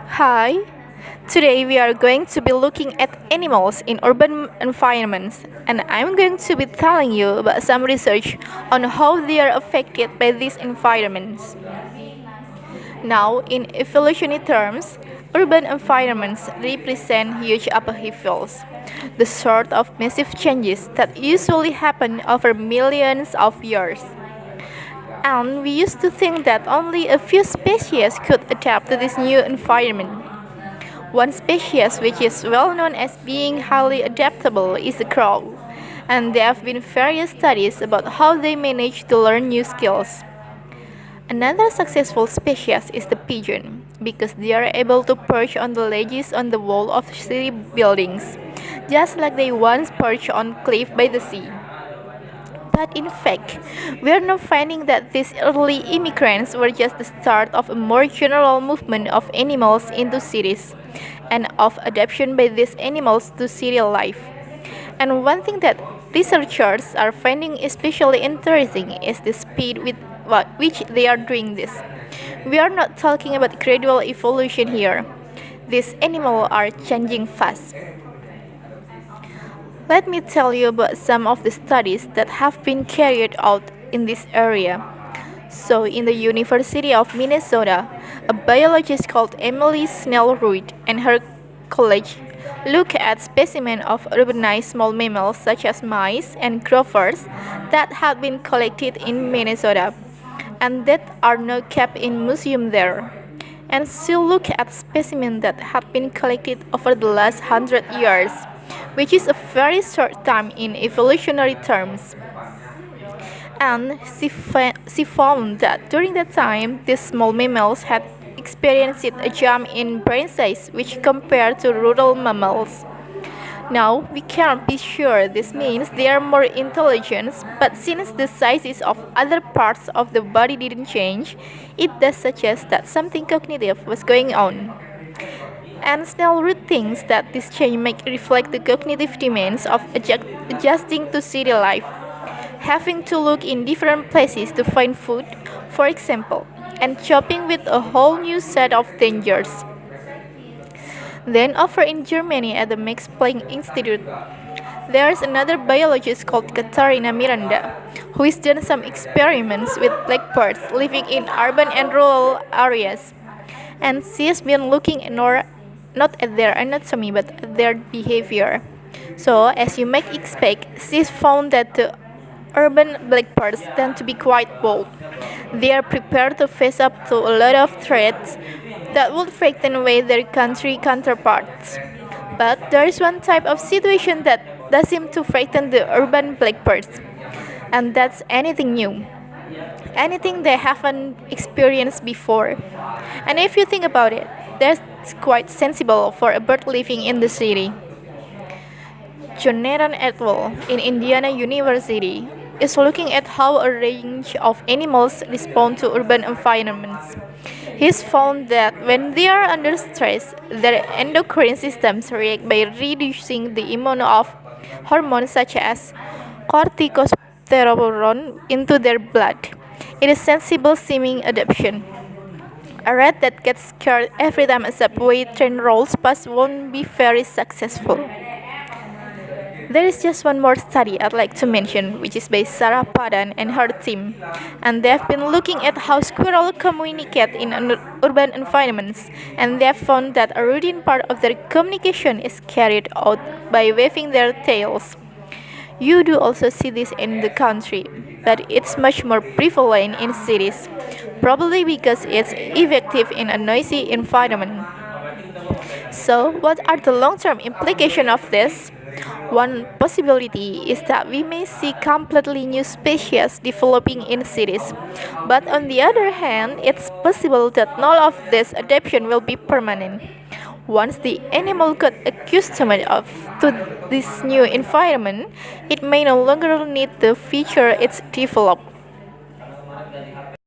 Hi, today we are going to be looking at animals in urban environments, and I'm going to be telling you about some research on how they are affected by these environments. Now, in evolutionary terms, urban environments represent huge upheavals, the sort of massive changes that usually happen over millions of years. And we used to think that only a few species could adapt to this new environment. One species which is well known as being highly adaptable is the crow, and there have been various studies about how they manage to learn new skills. Another successful species is the pigeon, because they are able to perch on the ledges on the wall of city buildings, just like they once perched on cliff by the sea. But in fact, we are now finding that these early immigrants were just the start of a more general movement of animals into cities and of adaptation by these animals to city life. And one thing that researchers are finding especially interesting is the speed with which they are doing this. We are not talking about gradual evolution here. These animals are changing fast. Let me tell you about some of the studies that have been carried out in this area. So, in the University of Minnesota, a biologist called Emily Snellroyd and her colleague look at specimens of urbanized small mammals such as mice and gophers that had been collected in Minnesota and that are now kept in museum there. And she looked at specimens that had been collected over the last 100 years, which is a very short time in evolutionary terms. And she found that during that time, these small mammals had experienced a jump in brain size, which compared to rural mammals. Now, we cannot be sure this means they are more intelligent, but since the sizes of other parts of the body didn't change, it does suggest that something cognitive was going on. And Snellroot thinks that this change might reflect the cognitive demands of adjusting to city life, having to look in different places to find food, for example, and coping with a whole new set of dangers. Then, over in Germany at the Max Planck Institute, there's another biologist called Katharina Miranda, who has done some experiments with blackbirds living in urban and rural areas. And she has been looking not at their anatomy but at their behavior. So, as you might expect, she's found that the urban blackbirds tend to be quite bold. They are prepared to face up to a lot of threats that would frighten away their country counterparts. But there is one type of situation that does seem to frighten the urban blackbirds, and that's anything new, anything they haven't experienced before. And if you think about it, that's quite sensible for a bird living in the city. Jonathan et al. In Indiana University is looking at how a range of animals respond to urban environments. He's found that when they are under stress, their endocrine systems react by reducing the amount of hormones such as corticosteroid into their blood. It is sensible seeming adaptation. A rat that gets scared every time a subway train rolls past won't be very successful. There is just one more study I'd like to mention, which is by Sarah Padan and her team, and they have been looking at how squirrels communicate in urban environments, and they have found that a routine part of their communication is carried out by waving their tails. You do also see this in the country, but it's much more prevalent in cities, probably because it's effective in a noisy environment. So, what are the long-term implications of this? One possibility is that we may see completely new species developing in cities, but on the other hand, it's possible that none of this adaptation will be permanent. Once the animal got accustomed to this new environment, it may no longer need the feature it's developed.